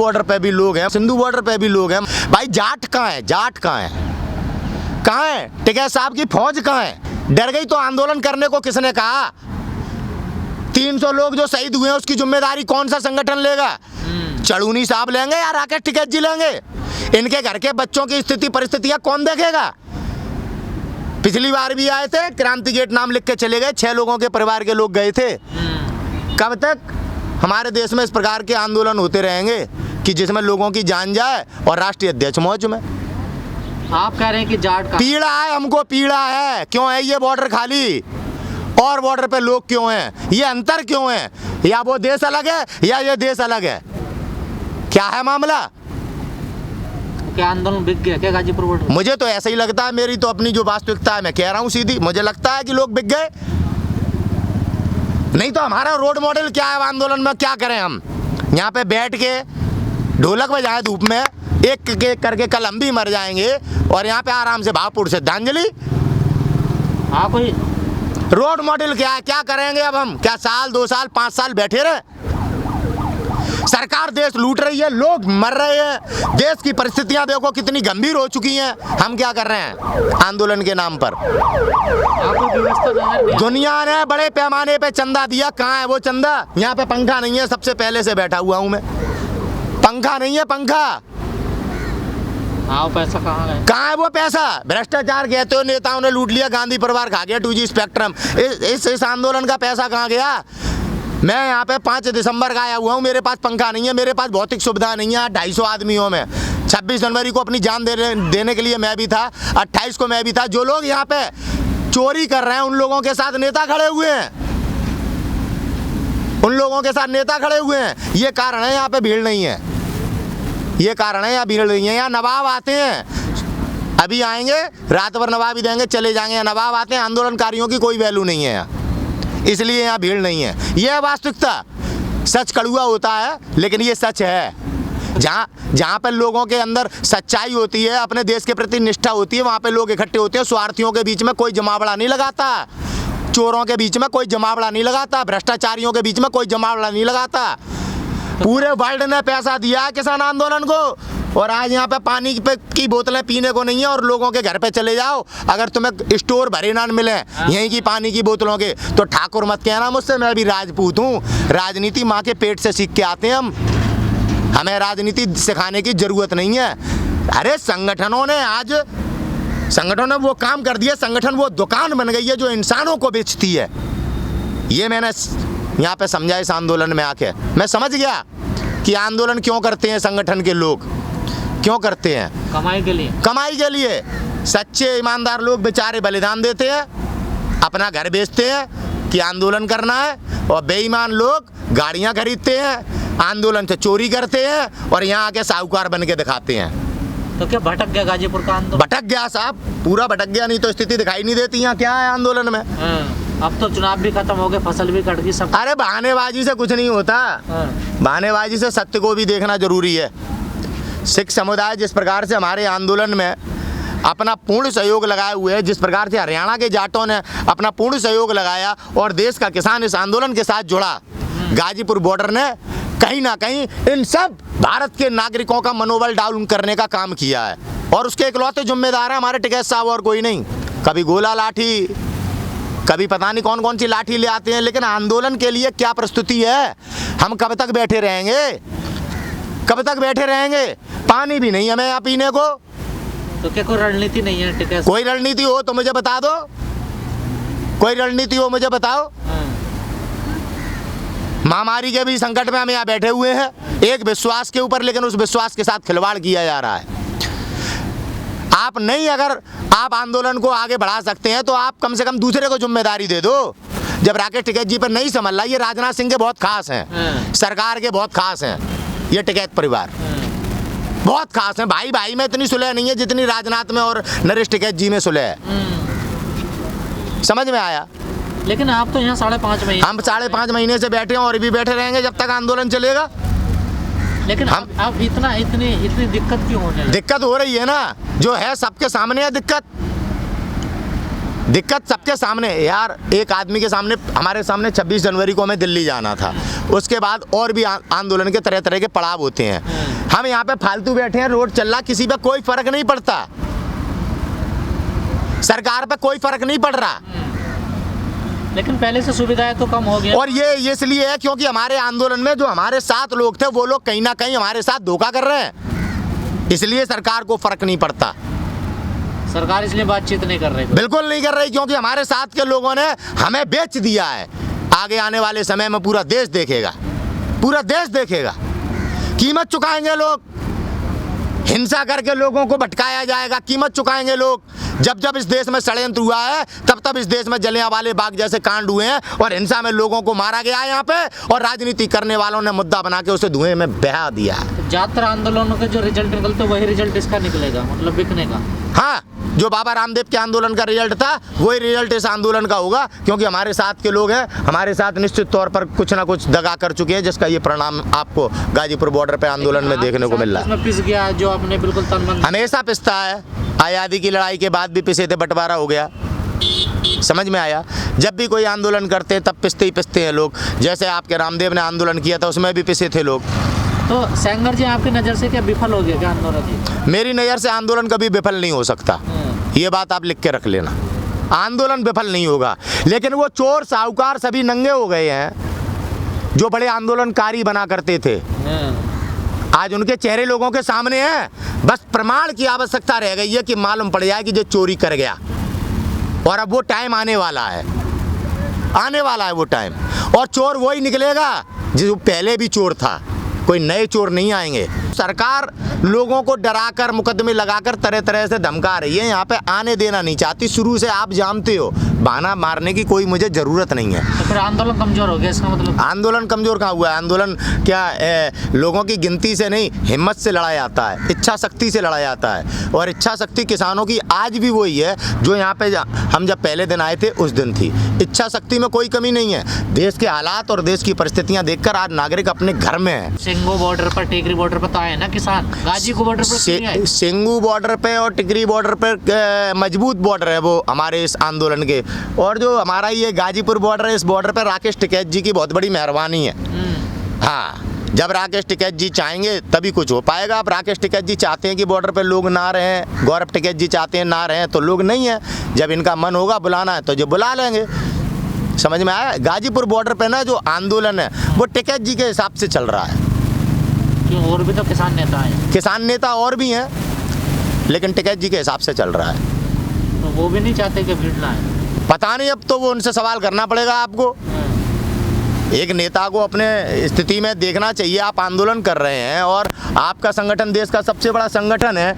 Border पे भी लोग हैं, सिंधु बॉर्डर पे भी लोग हैं। भाई जाट कहाँ है? जाट कहाँ है? कहाँ है टिकैत साहब की फौज? कहाँ है? डर गई तो आंदोलन करने को किसने कहा? 300 लोग जो शहीद हुए हैं उसकी जिम्मेदारी कौन सा संगठन लेगा? चढ़ूनी साहब लेंगे या राकेश टिकैत जी लेंगे? इनके घर के बच्चों की स्थिति परिस्थितियां कौन देखेगा? पिछली बार भी आए थे, क्रांति गेट नाम लिख के चले गए, 6 लोगों के परिवार के लोग गए थे। कब तक हमारे देश में इस प्रकार के आंदोलन होते रहेंगे कि जिसमें लोगों की जान जाए और राष्ट्रीय अध्यक्ष मौज में? आप कह रहे हैं कि जाट का पीड़ा है, हमको पीड़ा है। क्यों है ये बॉर्डर खाली और बॉर्डर पे लोग क्यों हैं? ये अंतर क्यों है? या वो देश अलग है या ये देश अलग है? क्या है मामला? क्या आंदोलन बिक गया क्या गाजीपुर बॉर्डर? मुझे तो ऐसा ही लगता है, मेरी तो अपनी जो वास्तविकता है मैं कह रहा हूँ सीधी, मुझे लगता है कि लोग बिक गए। नहीं तो हमारा रोड मॉडल क्या है आंदोलन में? क्या करें हम? यहाँ पे बैठ के ढोलक बजाए धूप में, एक एक करके कल हम भी मर जाएंगे और यहाँ पे आराम से भावपुर श्रद्धांजलि। हाँ, कोई रोड मॉडल क्या है? क्या करेंगे अब हम? क्या साल 2 साल 5 साल बैठे रहे? सरकार देश लूट रही है, लोग मर रहे हैं, देश की परिस्थितियां देखो कितनी गंभीर हो चुकी हैं। हम क्या कर रहे हैं आंदोलन के नाम पर? आपको व्यवस्था नजर नहीं? दुनिया ने बड़े पैमाने पे चंदा दिया, कहाँ है वो चंदा? यहाँ पे पंखा नहीं है, सबसे पहले से बैठा हुआ हूँ मैं, पंखा नहीं है, पंखा। हाँ, पैसा कहाँ है? कहाँ है वो पैसा? भ्रष्टाचार कहते हो नेताओं ने लूट लिया, गांधी परिवार खा गया 2G स्पेक्ट्रम। इस आंदोलन का पैसा कहाँ गया? मैं यहाँ पे 5 दिसंबर का आया हुआ हूँ, मेरे पास पंखा नहीं है, मेरे पास भौतिक सुविधा नहीं है। 250 आदमियों में 26 जनवरी को अपनी जान देने के लिए मैं भी था, 28 को मैं भी था। जो लोग यहाँ पे चोरी कर रहे हैं उन लोगों के साथ नेता खड़े हुए हैं, उन लोगों के साथ नेता खड़े हुए हैं। ये कारण है यहाँ पे भीड़ नहीं है, ये कारण है यहाँ भीड़ नहीं है। यहाँ नवाब आते हैं, अभी आएंगे रात भर नवाब ही देंगे चले जाएंगे। नवाब आते हैं, आंदोलनकारियों की कोई वैल्यू नहीं है यहाँ, इसलिए यहाँ भीड़ नहीं है। यह वास्तविकता, सच कड़वा होता है लेकिन ये सच है। जहाँ पर लोगों के अंदर सच्चाई होती है, अपने देश के प्रति निष्ठा होती है, वहाँ पे लोग इकट्ठे होते हैं। स्वार्थियों के बीच में कोई जमावड़ा नहीं लगाता, चोरों के बीच में कोई जमावड़ा नहीं लगाता, भ्रष्टाचारियों के बीच में कोई जमावड़ा नहीं लगाता। पूरे वर्ल्ड ने पैसा दिया है किसान आंदोलन को, और आज यहाँ पे पानी की बोतलें पीने को नहीं है। और लोगों के घर पे चले जाओ, अगर तुम्हें स्टोर भरे ना मिले यहीं की पानी की बोतलों के, तो ठाकुर मत कहना मुझसे, मैं भी राजपूत हूँ। राजनीति माँ के पेट से सीख के आते हैं हम, हमें राजनीति सिखाने की जरूरत नहीं है। अरे संगठनों ने वो काम कर दिया, संगठन वो दुकान बन गई है जो इंसानों को बेचती है। ये मैंने यहाँ पे समझा इस आंदोलन में आके, मैं समझ गया कि आंदोलन क्यों करते हैं संगठन के लोग, क्यों करते हैं? कमाई के लिए। कमाई के लिए। सच्चे ईमानदार लोग बेचारे बलिदान देते हैं, अपना घर बेचते हैं कि आंदोलन करना है, और बेईमान लोग गाड़ियां खरीदते हैं, आंदोलन से चोरी करते हैं और यहाँ आके साहूकार बन के दिखाते हैं। तो क्या भटक गया गाजीपुर का आंदोलन? भटक गया साहब, पूरा भटक गया, नहीं तो स्थिति दिखाई नहीं देती यहाँ क्या है आंदोलन में। अब तो चुनाव भी खत्म हो गए, फसल भी कट गई सब। अरे बहानेबाजी से कुछ नहीं होता, बहानेबाजी से सत्य को भी देखना जरूरी है। सिख समुदाय जिस प्रकार से हमारे आंदोलन में अपना पूर्ण सहयोग लगाए हुए है, जिस प्रकार से हरियाणा के जाटों ने अपना पूर्ण सहयोग लगाया और देश का किसान इस आंदोलन के साथ जुड़ा, गाजीपुर बॉर्डर ने कहीं ना कहीं इन सब भारत के नागरिकों का मनोबल डाउन करने का काम किया है। और उसके इकलौते जिम्मेदार है हमारे टिकैत साहब और कोई नहीं। कभी गोला लाठी, कभी पता नहीं कौन कौन सी लाठी ले आते हैं, लेकिन आंदोलन के लिए क्या प्रस्तुति है? हम कब तक बैठे रहेंगे? कब तक बैठे रहेंगे? पानी भी नहीं हमें यहाँ पीने को। तो क्या कोई रणनीति नहीं है टिकैत? कोई रणनीति हो तो मुझे बता दो, कोई रणनीति हो मुझे बताओ। महामारी के भी संकट में हम यहाँ बैठे हुए हैं एक विश्वास के ऊपर, लेकिन उस विश्वास के साथ खिलवाड़ किया जा रहा है। आप नहीं, अगर आप आंदोलन को आगे बढ़ा सकते हैं तो आप कम से कम दूसरे को जिम्मेदारी दे दो। जब राकेश टिकैत जी पर नहीं संभल रहा, ये राजनाथ सिंह के बहुत खास हैं, सरकार के बहुत खास हैं, ये टिकैत परिवार बहुत खास हैं। भाई भाई में इतनी सुलह नहीं है जितनी राजनाथ में और नरेश टिकैत जी में सुलह है। समझ में आया? लेकिन आप तो यहाँ 5.5 महीने, हम 5.5 महीने से बैठे हैं और भी बैठे रहेंगे जब तक आंदोलन चलेगा। लेकिन अब इतनी दिक्कत क्यों होने लगी? दिक्कत हो रही है ना, जो है सबके सामने है दिक्कत। दिक्कत सबके सामने है यार। एक आदमी के सामने, हमारे सामने 26 जनवरी को हमें दिल्ली जाना था, उसके बाद और भी आंदोलन के तरह तरह के पड़ाव होते हैं। हम यहाँ पे फालतू बैठे हैं, रोड चल रहा, किसी पे कोई फर्क नहीं पड़ता, सरकार पे कोई फर्क नहीं पड़ रहा। लेकिन पहले से सुविधाएं तो कम हो गया। और ये इसलिए है क्योंकि हमारे आंदोलन में जो हमारे साथ लोग थे वो लोग कहीं ना कहीं हमारे साथ धोखा कर रहे हैं, इसलिए सरकार को फर्क नहीं पड़ता। सरकार इसलिए बातचीत नहीं कर रही। बिल्कुल नहीं कर रही, क्योंकि हमारे साथ के लोगों ने हमें बेच दिया है। आगे आने वाले समय में पूरा देश देखेगा, पूरा देश देखेगा। कीमत चुकाएंगे लोग, हिंसा करके लोगों को भटकाया जाएगा, कीमत चुकाएंगे लोग। जब जब इस देश में षड्यंत्र हुआ है तब तब इस देश में जलियांवाले बाग जैसे कांड हुए हैं और हिंसा में लोगों को मारा गया है यहाँ पे, और राजनीति करने वालों ने मुद्दा बना के उसे धुएं में बहा दिया है। ज्यादातर आंदोलनों के जो रिजल्ट निकलते वही रिजल्ट इसका निकलेगा, मतलब बिकने का। हाँ, जो बाबा रामदेव के आंदोलन का रिजल्ट था वही रिजल्ट इस आंदोलन का होगा, क्योंकि हमारे साथ के लोग हैं, हमारे साथ निश्चित तौर पर कुछ ना कुछ दगा कर चुके हैं, जिसका ये परिणाम आपको गाजीपुर बॉर्डर पे आंदोलन में देखने को मिल रहा है। पिस गया जो आपने बिल्कुल तन मन। हमेशा पिसता है, आज़ादी की लड़ाई के बाद भी पिसे थे, बंटवारा हो गया, समझ में आया। जब भी कोई आंदोलन करते हैं तब पिसते ही पिसते हैं लोग। जैसे आपके रामदेव ने आंदोलन किया था उसमें भी पिसे थे लोग। तो सेंगर जी आपकी नज़र से क्या विफल हो गया क्या आंदोलन? मेरी नज़र से आंदोलन कभी विफल नहीं हो सकता, ये बात आप लिख के रख लेना। आंदोलन विफल नहीं होगा, लेकिन वो चोर साहूकार सभी नंगे हो गए हैं जो बड़े आंदोलनकारी बना करते थे। आज उनके चेहरे लोगों के सामने हैं, बस प्रमाण की आवश्यकता रह गई है कि मालूम पड़ जाए कि जो चोरी कर गया। और अब वो टाइम आने वाला है, आने वाला है वो टाइम, और चोर वही निकलेगा जो पहले भी चोर था, कोई नए चोर नहीं आएंगे। सरकार लोगों को डराकर मुकदमे लगाकर तरह तरह से धमका रही है, यहाँ पे आने देना नहीं चाहती। शुरू से आप जानते हो, बहाना मारने की कोई मुझे ज़रूरत नहीं है। तो फिर आंदोलन कमज़ोर हो गया इसका मतलब? आंदोलन कमज़ोर कहाँ हुआ है? आंदोलन क्या लोगों की गिनती से नहीं, हिम्मत से लड़ा जाता है, इच्छा शक्ति से लड़ा जाता है। और इच्छा शक्ति किसानों की आज भी वही है जो यहाँ पे हम जब पहले दिन आए थे उस दिन थी। इच्छा शक्ति में कोई कमी नहीं है। देश के हालात और देश की परिस्थितियाँ देखकर आज नागरिक अपने घर में है। सिंगू बॉर्डर पर, टिकरी बॉर्डर पर तो आए ना किसान, गाजीपुर बॉर्डर पर सिंगू बॉर्डर पे और टिकरी बॉर्डर पे मजबूत बॉर्डर है वो हमारे इस आंदोलन के। और जो हमारा ये गाजीपुर बॉर्डर है, इस बॉर्डर पे राकेश टिकैत जी की बहुत बड़ी मेहरबानी है। हाँ, जब राकेश टिकैत जी चाहेंगे तभी कुछ हो पाएगा। अब राकेश टिकैत जी चाहते हैं कि बॉर्डर पे लोग ना रहें, गौरव टिकैत जी चाहते हैं ना रहें, तो लोग नहीं है। जब इनका मन होगा बुलाना है तो जो बुला लेंगे, समझ में आया। गाजीपुर बॉर्डर पे ना जो आंदोलन है वो टिकैत जी के हिसाब से चल रहा है। क्यों, और भी तो किसान नेता हैं? किसान नेता और भी हैं, लेकिन टिकैत जी के हिसाब से चल रहा है। तो वो भी नहीं चाहते कि भीड़ ना आए? पता नहीं, अब तो वो उनसे सवाल करना पड़ेगा आपको। एक नेता को अपने स्थिति में देखना चाहिए। आप आंदोलन कर रहे हैं और आपका संगठन देश का सबसे बड़ा संगठन है।